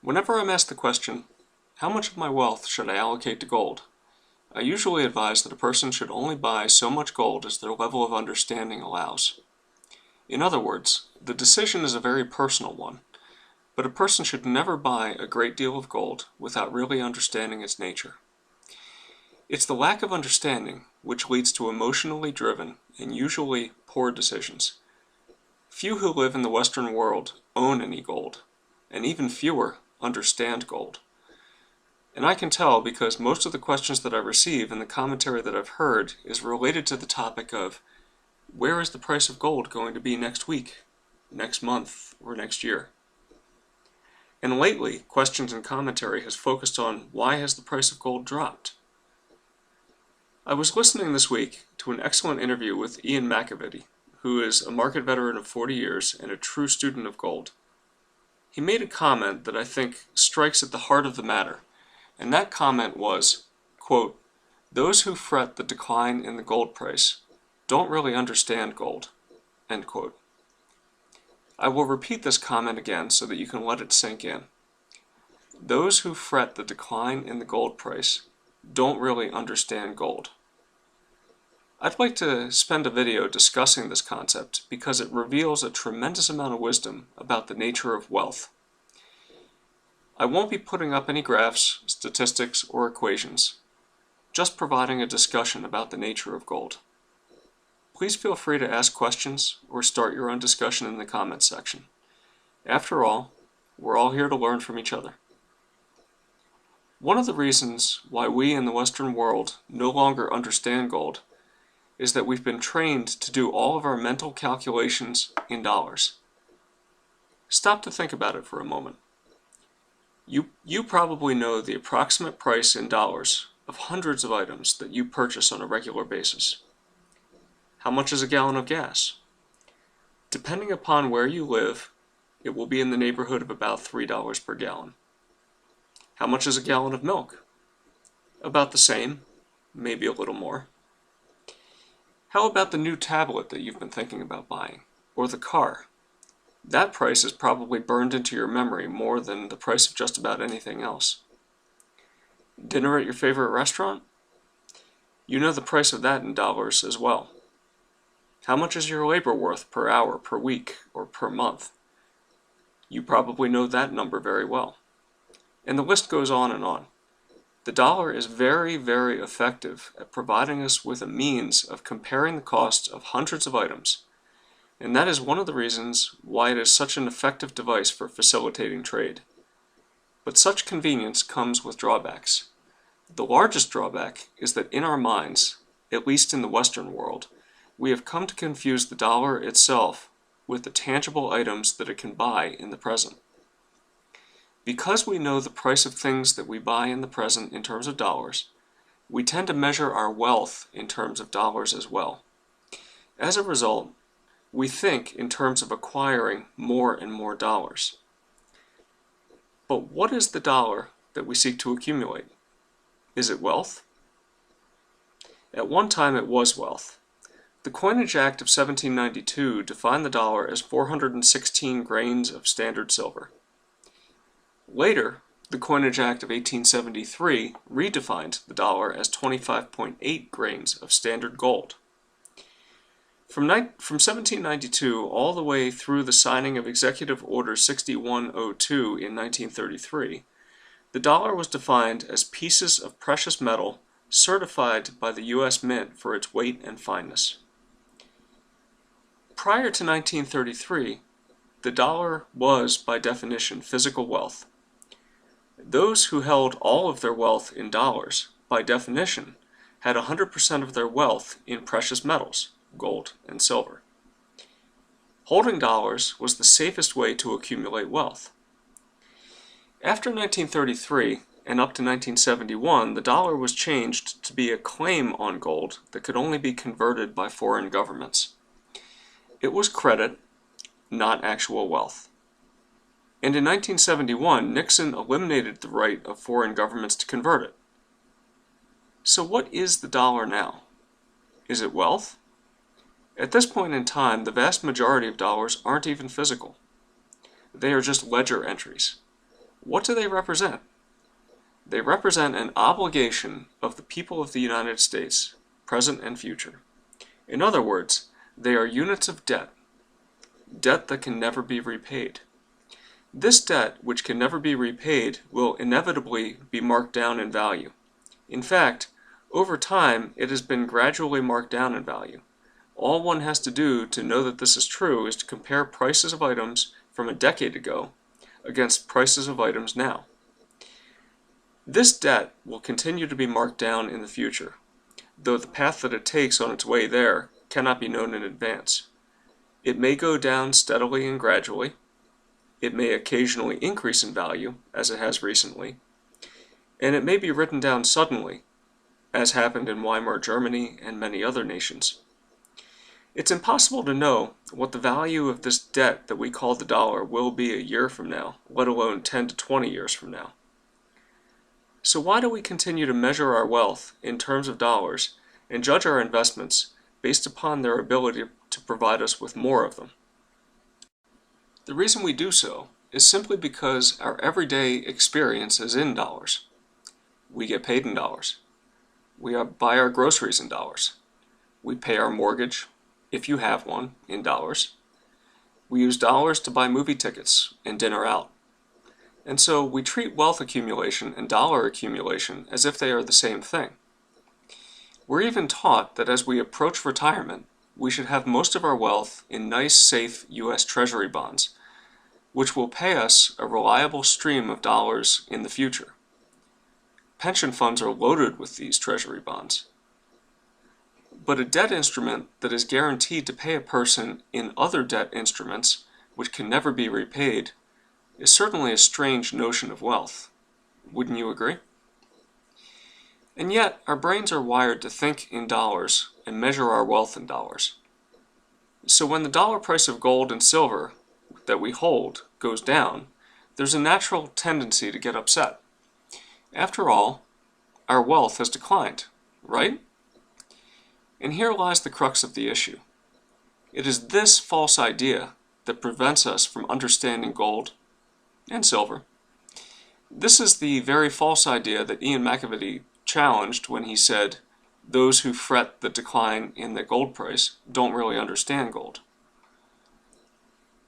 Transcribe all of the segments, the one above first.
Whenever I'm asked the question, how much of my wealth should I allocate to gold? I usually advise that a person should only buy so much gold as their level of understanding allows. In other words, the decision is a very personal one, but a person should never buy a great deal of gold without really understanding its nature. It's the lack of understanding which leads to emotionally driven and usually poor decisions. Few who live in the Western world own any gold, and even fewer understand gold. And I can tell because most of the questions that I receive and the commentary that I've heard is related to the topic of where is the price of gold going to be next week, next month, or next year? And lately, questions and commentary has focused on why has the price of gold dropped? I was listening this week to an excellent interview with Ian McAvity, who is a market veteran of 40 years and a true student of gold. He made a comment that I think strikes at the heart of the matter, and that comment was, quote, "Those who fret the decline in the gold price don't really understand gold," end quote. I will repeat this comment again so that you can let it sink in. Those who fret the decline in the gold price don't really understand gold. I'd like to spend a video discussing this concept because it reveals a tremendous amount of wisdom about the nature of wealth. I won't be putting up any graphs, statistics, or equations, just providing a discussion about the nature of gold. Please feel free to ask questions or start your own discussion in the comments section. After all, we're all here to learn from each other. One of the reasons why we in the Western world no longer understand gold is that we've been trained to do all of our mental calculations in dollars. Stop to think about it for a moment. You probably know the approximate price in dollars of hundreds of items that you purchase on a regular basis. How much is a gallon of gas? Depending upon where you live, it will be in the neighborhood of about $3 per gallon. How much is a gallon of milk? About the same, maybe a little more. How about the new tablet that you've been thinking about buying? Or the car? That price is probably burned into your memory more than the price of just about anything else. Dinner at your favorite restaurant? You know the price of that in dollars as well. How much is your labor worth per hour, per week, or per month? You probably know that number very well. And the list goes on and on. The dollar is very, very effective at providing us with a means of comparing the costs of hundreds of items, and that is one of the reasons why it is such an effective device for facilitating trade. But such convenience comes with drawbacks. The largest drawback is that in our minds, at least in the Western world, we have come to confuse the dollar itself with the tangible items that it can buy in the present. Because we know the price of things that we buy in the present in terms of dollars, we tend to measure our wealth in terms of dollars as well. As a result, we think in terms of acquiring more and more dollars. But what is the dollar that we seek to accumulate? Is it wealth? At one time it was wealth. The Coinage Act of 1792 defined the dollar as 416 grains of standard silver. Later, the Coinage Act of 1873 redefined the dollar as 25.8 grains of standard gold. From 1792 all the way through the signing of Executive Order 6102 in 1933, the dollar was defined as pieces of precious metal certified by the U.S. Mint for its weight and fineness. Prior to 1933, the dollar was, by definition, physical wealth. Those who held all of their wealth in dollars, by definition, had 100% of their wealth in precious metals, gold and silver. Holding dollars was the safest way to accumulate wealth. After 1933 and up to 1971, the dollar was changed to be a claim on gold that could only be converted by foreign governments. It was credit, not actual wealth. And in 1971, Nixon eliminated the right of foreign governments to convert it. So what is the dollar now? Is it wealth? At this point in time, the vast majority of dollars aren't even physical. They are just ledger entries. What do they represent? They represent an obligation of the people of the United States, present and future. In other words, they are units of debt, debt that can never be repaid. This debt, which can never be repaid, will inevitably be marked down in value. In fact, over time, it has been gradually marked down in value. All one has to do to know that this is true is to compare prices of items from a decade ago against prices of items now. This debt will continue to be marked down in the future, though the path that it takes on its way there cannot be known in advance. It may go down steadily and gradually. It may occasionally increase in value, as it has recently, and it may be written down suddenly, as happened in Weimar Germany and many other nations. It's impossible to know what the value of this debt that we call the dollar will be a year from now, let alone 10 to 20 years from now. So why do we continue to measure our wealth in terms of dollars and judge our investments based upon their ability to provide us with more of them? The reason we do so is simply because our everyday experience is in dollars. We get paid in dollars. We buy our groceries in dollars. We pay our mortgage, if you have one, in dollars. We use dollars to buy movie tickets and dinner out. And so we treat wealth accumulation and dollar accumulation as if they are the same thing. We're even taught that as we approach retirement, we should have most of our wealth in nice, safe U.S. Treasury bonds, which will pay us a reliable stream of dollars in the future. Pension funds are loaded with these Treasury bonds. But a debt instrument that is guaranteed to pay a person in other debt instruments, which can never be repaid, is certainly a strange notion of wealth. Wouldn't you agree? And yet, our brains are wired to think in dollars and measure our wealth in dollars. So when the dollar price of gold and silver that we hold goes down, there's a natural tendency to get upset. After all, our wealth has declined, right? And here lies the crux of the issue. It is this false idea that prevents us from understanding gold and silver. This is the very false idea that Ian McAvity challenged when he said, "Those who fret the decline in the gold price don't really understand gold."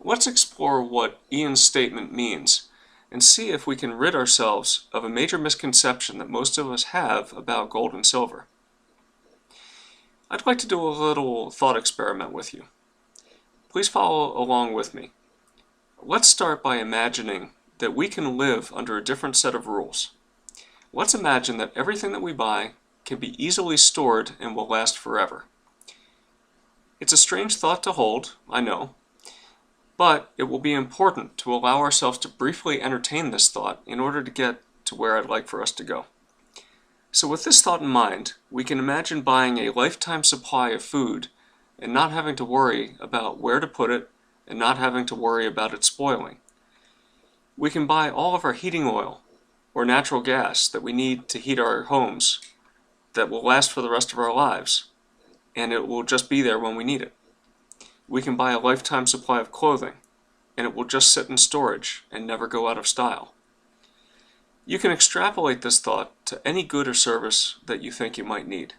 Let's explore what Ian's statement means and see if we can rid ourselves of a major misconception that most of us have about gold and silver. I'd like to do a little thought experiment with you. Please follow along with me. Let's start by imagining that we can live under a different set of rules. Let's imagine that everything that we buy can be easily stored and will last forever. It's a strange thought to hold, I know, but it will be important to allow ourselves to briefly entertain this thought in order to get to where I'd like for us to go. So with this thought in mind, we can imagine buying a lifetime supply of food and not having to worry about where to put it and not having to worry about it spoiling. We can buy all of our heating oil or natural gas that we need to heat our homes that will last for the rest of our lives, and it will just be there when we need it. We can buy a lifetime supply of clothing, and it will just sit in storage and never go out of style. You can extrapolate this thought to any good or service that you think you might need.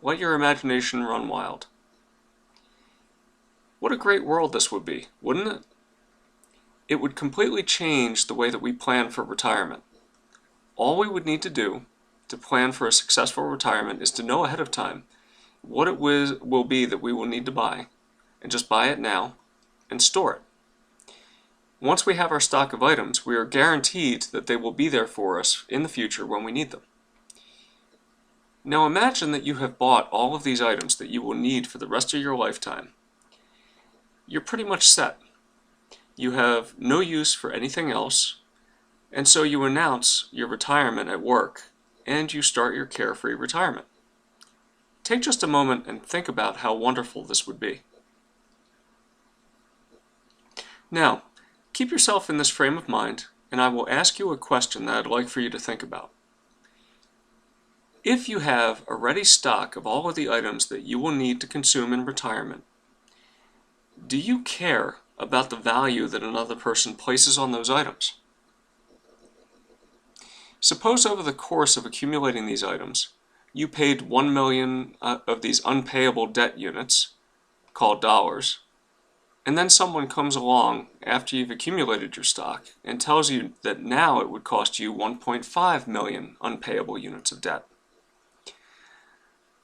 Let your imagination run wild. What a great world this would be, wouldn't it? It would completely change the way that we plan for retirement. All we would need to do to plan for a successful retirement is to know ahead of time what it will be that we will need to buy, and just buy it now and store it. Once we have our stock of items, we are guaranteed that they will be there for us in the future when we need them. Now imagine that you have bought all of these items that you will need for the rest of your lifetime. You're pretty much set. You have no use for anything else, and so you announce your retirement at work, and you start your carefree retirement. Take just a moment and think about how wonderful this would be. Now, keep yourself in this frame of mind, and I will ask you a question that I'd like for you to think about. If you have a ready stock of all of the items that you will need to consume in retirement, do you care about the value that another person places on those items? Suppose over the course of accumulating these items, you paid 1 million of these unpayable debt units, called dollars, and then someone comes along after you've accumulated your stock and tells you that now it would cost you 1.5 million unpayable units of debt.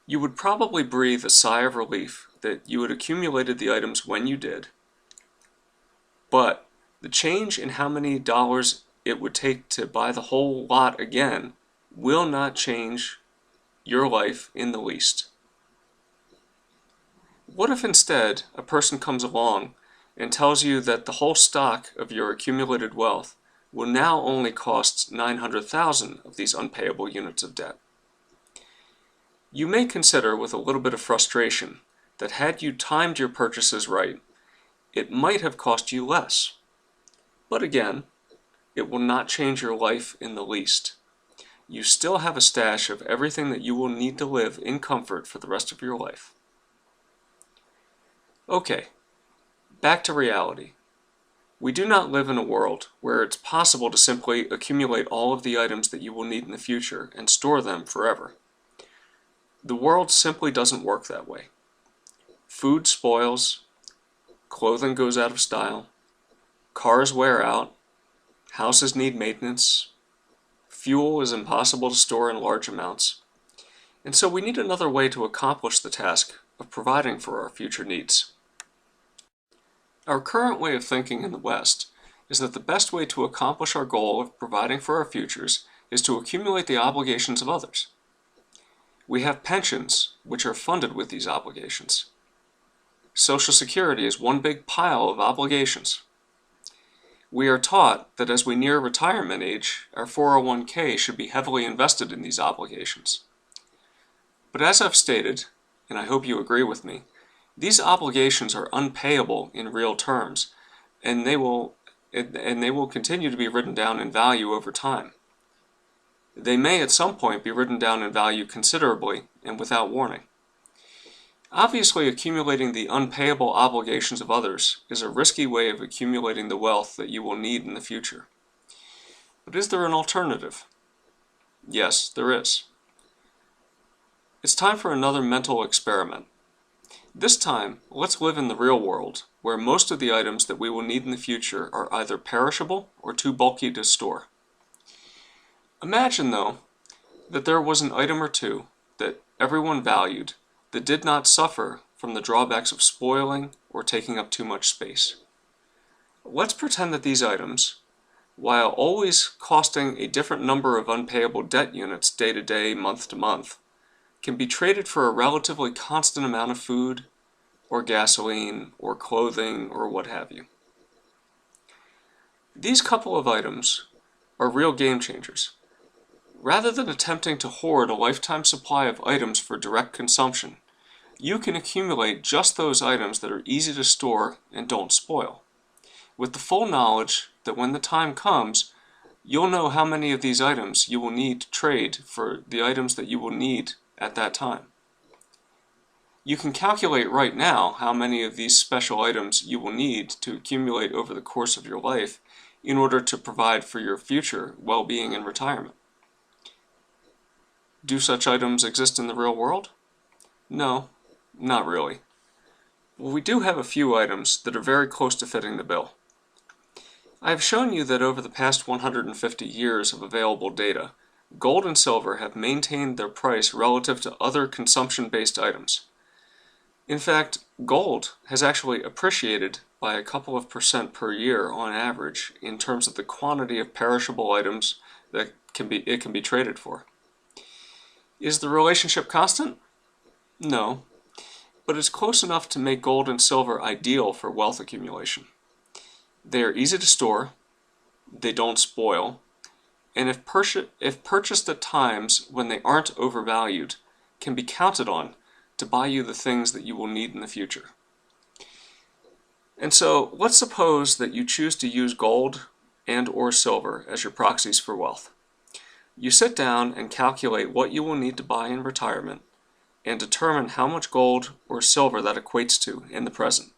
You would probably breathe a sigh of relief that you had accumulated the items when you did, but the change in how many dollars it would take to buy the whole lot again will not change your life in the least. What if instead a person comes along and tells you that the whole stock of your accumulated wealth will now only cost 900,000 of these unpayable units of debt? You may consider with a little bit of frustration that had you timed your purchases right, it might have cost you less. But again, it will not change your life in the least. You still have a stash of everything that you will need to live in comfort for the rest of your life. Okay, back to reality. We do not live in a world where it's possible to simply accumulate all of the items that you will need in the future and store them forever. The world simply doesn't work that way. Food spoils, clothing goes out of style, cars wear out, houses need maintenance, fuel is impossible to store in large amounts, and so we need another way to accomplish the task of providing for our future needs. Our current way of thinking in the West is that the best way to accomplish our goal of providing for our futures is to accumulate the obligations of others. We have pensions, which are funded with these obligations. Social Security is one big pile of obligations. We are taught that as we near retirement age, our 401k should be heavily invested in these obligations. But as I've stated, and I hope you agree with me, these obligations are unpayable in real terms, and they will continue to be written down in value over time. They may at some point be written down in value considerably and without warning. Obviously, accumulating the unpayable obligations of others is a risky way of accumulating the wealth that you will need in the future. But is there an alternative? Yes, there is. It's time for another mental experiment. This time, let's live in the real world, where most of the items that we will need in the future are either perishable or too bulky to store. Imagine, though, that there was an item or two that everyone valued that did not suffer from the drawbacks of spoiling or taking up too much space. Let's pretend that these items, while always costing a different number of unpayable debt units day to day, month to month, can be traded for a relatively constant amount of food, or gasoline, or clothing, or what have you. These couple of items are real game changers. Rather than attempting to hoard a lifetime supply of items for direct consumption, you can accumulate just those items that are easy to store and don't spoil, with the full knowledge that when the time comes, you'll know how many of these items you will need to trade for the items that you will need at that time. You can calculate right now how many of these special items you will need to accumulate over the course of your life in order to provide for your future well-being in retirement. Do such items exist in the real world? No, not really. Well, we do have a few items that are very close to fitting the bill. I have shown you that over the past 150 years of available data, gold and silver have maintained their price relative to other consumption-based items. In fact, gold has actually appreciated by a couple of % per year on average in terms of the quantity of perishable items that it can be traded for. Is the relationship constant? No, but it's close enough to make gold and silver ideal for wealth accumulation. They are easy to store, they don't spoil, and if purchased at times when they aren't overvalued, can be counted on to buy you the things that you will need in the future. And so, let's suppose that you choose to use gold and or silver as your proxies for wealth. You sit down and calculate what you will need to buy in retirement and determine how much gold or silver that equates to in the present.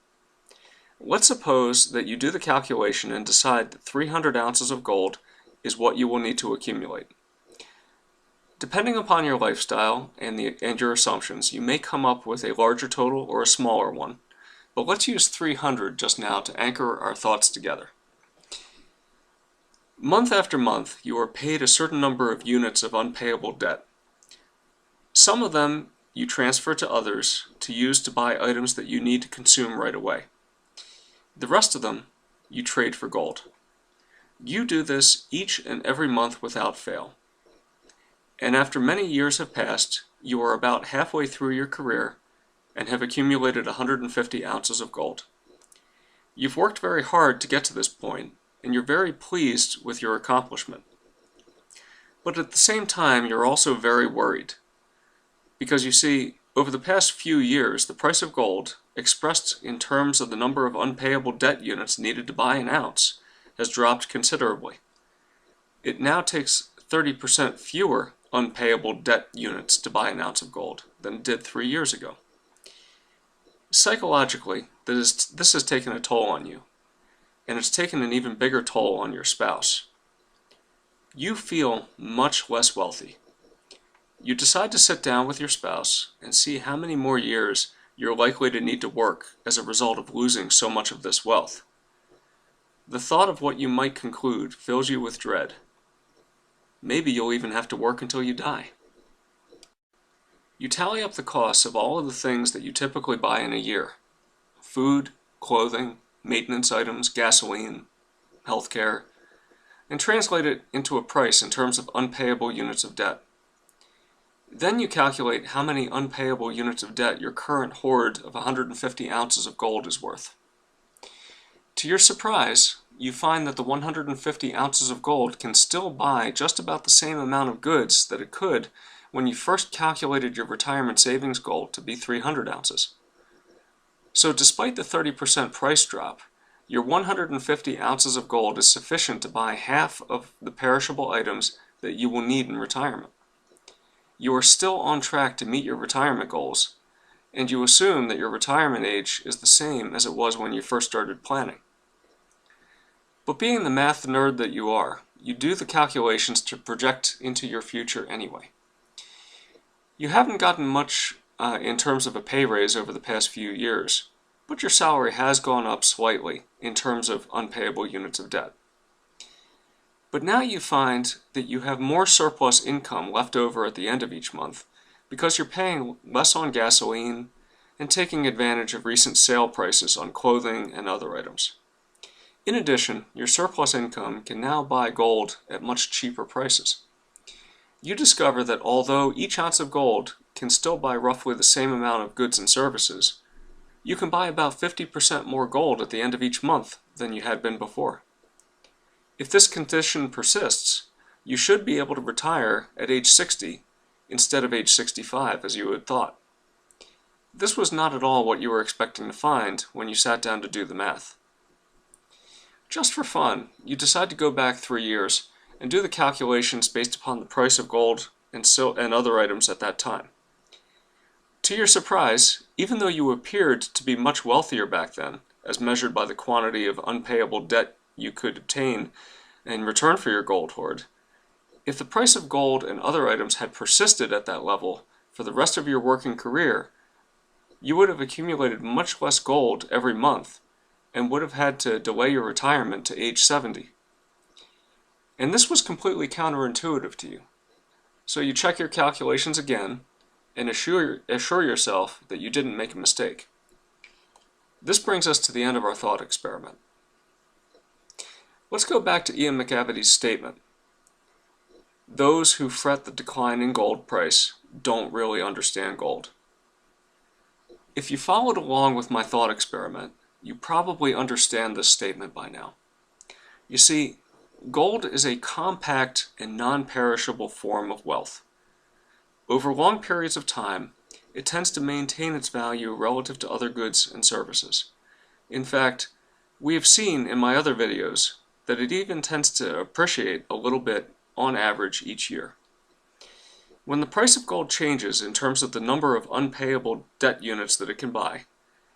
Let's suppose that you do the calculation and decide that 300 ounces of gold is what you will need to accumulate. Depending upon your lifestyle and your assumptions, you may come up with a larger total or a smaller one, but let's use 300 just now to anchor our thoughts together. Month after month, you are paid a certain number of units of unpayable debt. Some of them you transfer to others to use to buy items that you need to consume right away. The rest of them you trade for gold. You do this each and every month without fail. And after many years have passed, you are about halfway through your career and have accumulated 150 ounces of gold. You've worked very hard to get to this point, and you're very pleased with your accomplishment. But at the same time, you're also very worried. Because you see, over the past few years, the price of gold, expressed in terms of the number of unpayable debt units needed to buy an ounce, has dropped considerably. It now takes 30% fewer unpayable debt units to buy an ounce of gold than it did 3 years ago. Psychologically, this has taken a toll on you, and it's taken an even bigger toll on your spouse. You feel much less wealthy. You decide to sit down with your spouse and see how many more years you're likely to need to work as a result of losing so much of this wealth. The thought of what you might conclude fills you with dread. Maybe you'll even have to work until you die. You tally up the costs of all of the things that you typically buy in a year: food, clothing, maintenance items, gasoline, healthcare, and translate it into a price in terms of unpayable units of debt. Then you calculate how many unpayable units of debt your current hoard of 150 ounces of gold is worth. To your surprise, you find that the 150 ounces of gold can still buy just about the same amount of goods that it could when you first calculated your retirement savings goal to be 300 ounces. So despite the 30% price drop, your 150 ounces of gold is sufficient to buy half of the perishable items that you will need in retirement. You are still on track to meet your retirement goals, and you assume that your retirement age is the same as it was when you first started planning. But being the math nerd that you are, you do the calculations to project into your future anyway. You haven't gotten much in terms of a pay raise over the past few years, but your salary has gone up slightly in terms of unpayable units of debt. But now you find that you have more surplus income left over at the end of each month because you're paying less on gasoline and taking advantage of recent sale prices on clothing and other items. In addition, your surplus income can now buy gold at much cheaper prices. You discover that although each ounce of gold can still buy roughly the same amount of goods and services, you can buy about 50% more gold at the end of each month than you had been before. If this condition persists, you should be able to retire at age 60 instead of age 65 as you had thought. This was not at all what you were expecting to find when you sat down to do the math. Just for fun, you decide to go back 3 years and do the calculations based upon the price of gold and other items at that time. To your surprise, even though you appeared to be much wealthier back then, as measured by the quantity of unpayable debt you could obtain in return for your gold hoard, if the price of gold and other items had persisted at that level for the rest of your working career, you would have accumulated much less gold every month and would have had to delay your retirement to age 70. And this was completely counterintuitive to you. So you check your calculations again and assure yourself that you didn't make a mistake. This brings us to the end of our thought experiment. Let's go back to Ian McAvity's statement. Those who fret the decline in gold price don't really understand gold. If you followed along with my thought experiment, you probably understand this statement by now. You see, gold is a compact and non-perishable form of wealth. Over long periods of time, it tends to maintain its value relative to other goods and services. In fact, we have seen in my other videos that it even tends to appreciate a little bit on average each year. When the price of gold changes in terms of the number of unpayable debt units that it can buy,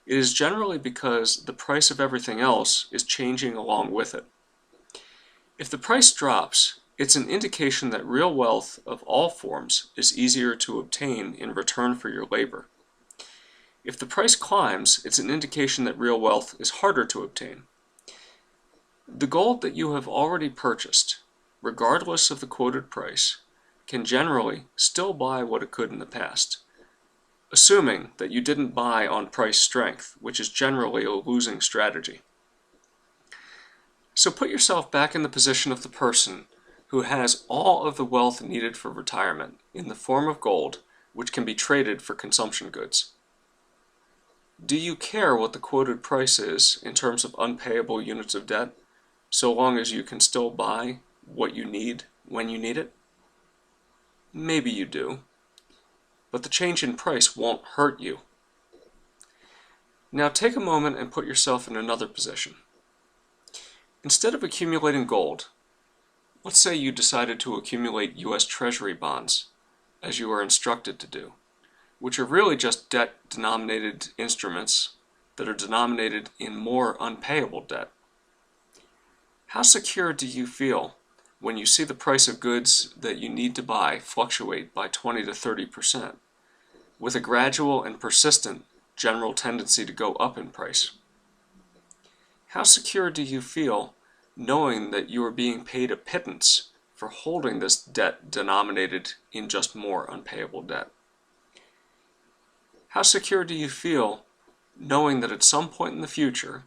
it is generally because the price of everything else is changing along with it. If the price drops, It's an indication that real wealth of all forms is easier to obtain in return for your labor. If the price climbs, it's an indication that real wealth is harder to obtain. The gold that you have already purchased, regardless of the quoted price, can generally still buy what it could in the past, assuming that you didn't buy on price strength, which is generally a losing strategy. So put yourself back in the position of the person who has all of the wealth needed for retirement in the form of gold, which can be traded for consumption goods. Do you care what the quoted price is in terms of unpayable units of debt, so long as you can still buy what you need when you need it? Maybe you do, but the change in price won't hurt you. Now take a moment and put yourself in another position. Instead of accumulating gold, let's say you decided to accumulate U.S. Treasury bonds, as you are instructed to do, which are really just debt-denominated instruments that are denominated in more unpayable debt. How secure do you feel when you see the price of goods that you need to buy fluctuate by 20 to 30%, with a gradual and persistent general tendency to go up in price? How secure do you feel knowing that you are being paid a pittance for holding this debt denominated in just more unpayable debt? How secure do you feel knowing that at some point in the future,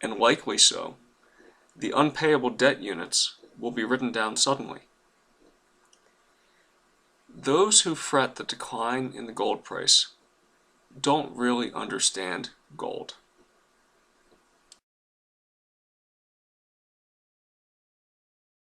and likely so, the unpayable debt units will be written down suddenly? Those who fret the decline in the gold price don't really understand gold.